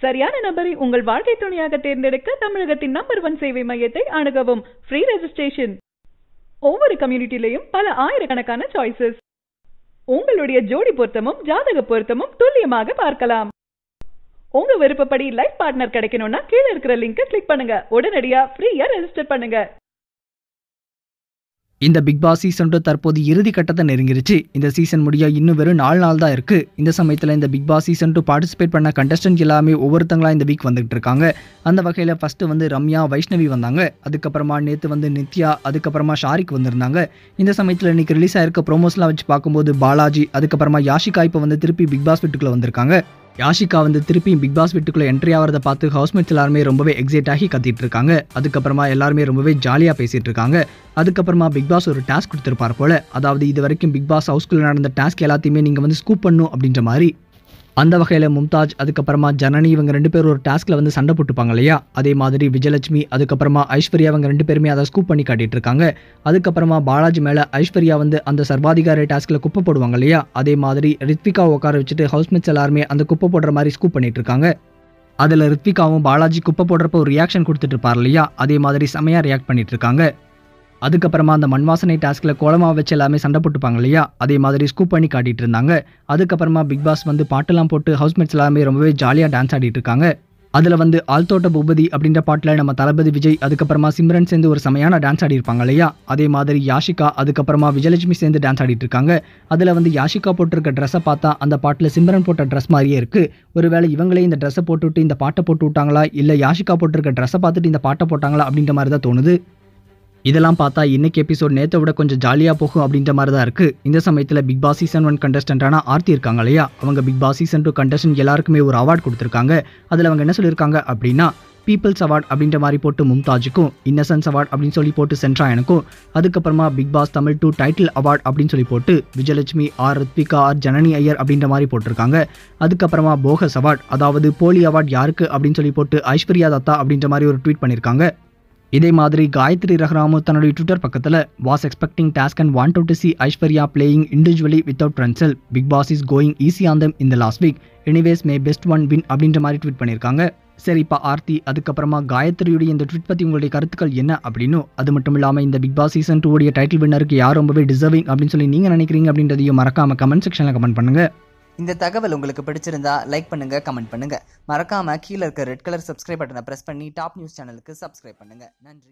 சரியான நபரை உங்கள் வாழ்க்கை துணையாக தேர்ந்தெடுக்க தமிழகத்தின் நம்பர் 1 சேவை மையத்தை அணுகவும். Free registration. ஒவ்வொரு கம்யூனிட்டிலையும் பல ஆயிரக்கணக்கான சாய்ஸஸ். உங்களுடைய ஜோடி பொருத்தமும் ஜாதக பொருத்தமும் துல்லியமாக பார்க்கலாம். உங்க விருப்பப்படி லைஃப் பார்ட்னர் கிடைக்கணும்னா கீழே இருக்கிற லிங்கை கிளிக் பண்ணுங்க. உடனடியா ஃப்ரீயா ரெஜிஸ்டர் பண்ணுங்க. இந்த பிக் பாஸ் சீசன் 2 தற்போது இறுதி கட்டத்தை நெருங்கிருச்சு. இந்த சீசன் முடிய இன்னும் வெறும் 4 நாள் தான் இருக்கு. இந்த சமயத்தில் இந்த பிக் பாஸ் சீசன் 2 பார்ட்டிசிபேட் பண்ண கண்டஸ்டன்ட் எல்லாமே ஒவ்வொருத்தங்களா இந்த வீக் வந்துட்டு இருக்காங்க. அந்த வகையில் ஃபர்ஸ்ட் ரம்யா, வைஷ்ணவி வந்தாங்க. அதுக்கப்புறமா நேற்று நித்யா, அதுக்கப்புறமா ஷாரிக் வந்திருந்தாங்க. இந்த சமயத்தில் இன்னைக்கு ரிலீஸ் ஆயிருக்க ப்ரோமோஸ்லாம் வச்சு பார்க்கும்போது பாலாஜி, அதுக்கப்புறமா யாஷிகா இப்போ திருப்பி பிக் பாஸ் வீட்டுக்குள்ள வந்திருக்காங்க. யாஷிகா திருப்பி பிக் பாஸ் வீட்டுக்குள்ள என்ட்ரி ஆகிறத பார்த்து ஹவுஸ்மேட்ஸ் எல்லாருமே ரொம்பவே எக்ஸைட் ஆகி கத்திட்டு இருக்காங்க. அதுக்கப்புறமா எல்லாருமே ரொம்பவே ஜாலியா பேசிட்டு இருக்காங்க. அதுக்கப்புறமா பிக் பாஸ் ஒரு டாஸ்க் கொடுத்திருப்பார் போல. அதாவது இது வரைக்கும் பிக் பாஸ் ஹவுஸ்குள்ள நடந்த டாஸ்க் எல்லாத்தையுமே நீங்க ஸ்கூப் பண்ணும் அப்படின்ற மாதிரி. அந்த வகையில் மும்தாஜ், அதுக்கப்புறமா ஜனனி இவங்க 2 பேரும் ஒரு டாஸ்க்ல சண்டை போட்டுப்பாங்க இல்லையா, அதே மாதிரி விஜயலட்சுமி, அதுக்கப்புறமா ஐஸ்வர்யா இவங்க 2 பேருமே அதை ஸ்கூப் பண்ணி காட்டிட்டு இருக்காங்க. அதுக்கப்புறமா பாலாஜி மேல ஐஸ்வர்யா அந்த சர்வாதிகாரி டாஸ்க்ல குப்பை போடுவாங்க இல்லையா, அதே மாதிரி ரித்விகா உட்கார வச்சுட்டு ஹவுஸ்மேட்ஸ் எல்லாருமே அந்த குப்பை போடுற மாதிரி ஸ்கூப் பண்ணிட்டு இருக்காங்க. அதுல ரித்விகாவும் பாலாஜி குப்பை போடுறப்ப ஒரு ரியாக்ஷன் கொடுத்துட்டு இருப்பார் இல்லையா, அதே மாதிரி செமையா ரியாக்ட் பண்ணிட்டு இருக்காங்க. அதுக்கப்புறமா அந்த மண்வாசனை டாஸ்க்ல கோலமா வச்சு எல்லாமே சண்டை போட்டுப்பாங்க இல்லையா, அதே மாதிரி ஸ்கூப் பண்ணி காட்டிட்டு இருந்தாங்க. அதுக்கப்புறமா பிக் பாஸ் பாட்டெல்லாம் போட்டு ஹவுஸ்மேட்ஸ் எல்லாமே ரொம்பவே ஜாலியா டான்ஸ் ஆடிட்டு இருக்காங்க. அதுல ஆல்தோட்ட பூபதி அப்படின்ற பாட்டுல நம்ம தளபதி விஜய், அதுக்கப்புறமா சிம்ரன் சேர்ந்து ஒரு செமையான டான்ஸ் ஆடி இருப்பாங்க இல்லையா, அதே மாதிரி யாஷிகா, அதுக்கப்புறமா விஜயலட்சுமி சேர்ந்து டான்ஸ் ஆடிட்டு இருக்காங்க. அதுல யாஷிகா போட்டிருக்க ட்ரெஸ்ஸை பார்த்தா அந்த பாட்டுல சிம்ரன் போட்ட ட்ரெஸ் மாதிரியே இருக்கு. ஒருவேளை இவங்களே இந்த ட்ரெஸ்ஸை போட்டுவிட்டு இந்த பாட்டை போட்டு விட்டாங்களா, இல்ல யாஷிகா போட்டிருக்க ட்ரெஸ்ஸை பார்த்துட்டு இந்த பாட்டை போட்டாங்களா அப்படின்ற மாதிரி தான் தோணுது. இதெல்லாம் பார்த்தா இன்னைக்கு எபிசோட் நேற்றை விட கொஞ்சம் ஜாலியாக போகும் அப்படின்ற மாதிரி தான் இருக்குது. இந்த சமயத்தில் பிக் பாஸ் சீசன் 1 கண்டஸ்டன்டான ஆர்த்தி இருக்காங்க இல்லையா, அவங்க பிக் பாஸ் சீசன் 2 கண்டஸ்டன்ட் எல்லாருக்குமே ஒரு அவார்டு கொடுத்துருக்காங்க. அதில் அவங்க என்ன சொல்லியிருக்காங்க அப்படின்னா, பீப்புள்ஸ் அவார்ட் அப்படின்ற மாதிரி போட்டு மும்தாஜுக்கும், இன்னசென்ஸ் அவார்ட் அப்படின்னு சொல்லி போட்டு சென்ட்ராயனுக்கும், அதுக்கப்புறமா Bigg Boss Tamil 2 title award அப்படின்னு சொல்லி போட்டு விஜயலட்சுமி ஆர் ரித்விகா ஆர் ஜனனி ஐயர் அப்படின்ற மாதிரி போட்டிருக்காங்க. அதுக்கப்புறமா போகஸ் அவார்ட், அதாவது போலி அவார்ட் யாருக்கு அப்படின்னு சொல்லி போட்டு ஐஸ்வர்யா தத்தா அப்படின்ற மாதிரி ஒரு ட்வீட் பண்ணியிருக்காங்க. இதே மாதிரி காயத்ரி ரஹ்ராமு தன்னுடைய ட்விட்டர் பக்கத்தில் was expecting task and wanted to see Aishwarya playing individually without ரன்செல். Bigg Boss is going easy on them in the last week. Anyways may best one win அப்படின்ற மாதிரி ட்வீட் பண்ணியிருக்காங்க. சரி, இப்போ ஆர்த்தி அதுக்கப்புறமா காயத்ரியுடைய இந்த ட்வீட் பற்றி உங்களுடைய கருத்துக்கள் என்ன அப்படின்னு, அது மட்டும் இல்லாமல் இந்த பிக் பாஸ் சீசன் 2 உடைய டைட்டில் வின்னருக்கு யார் ரொம்பவே டிசர்விங் அப்படின்னு சொல்லி நீங்கள் நினைக்கிறீங்க அப்படின்றதையும் மறக்காம கமெண்ட் செக்ஷனில் கமெண்ட் பண்ணுங்க. இந்த தகவல் உங்களுக்கு பிடிச்சிருந்தா லைக் பண்ணுங்க, கமெண்ட் பண்ணுங்க. மறக்காம கீழே இருக்க ரெட் கலர் சப்ஸ்கிரைப் பட்டனை பிரஸ் பண்ணி டாப் நியூஸ் சேனலுக்கு சப்ஸ்கிரைப் பண்ணுங்க. நன்றி.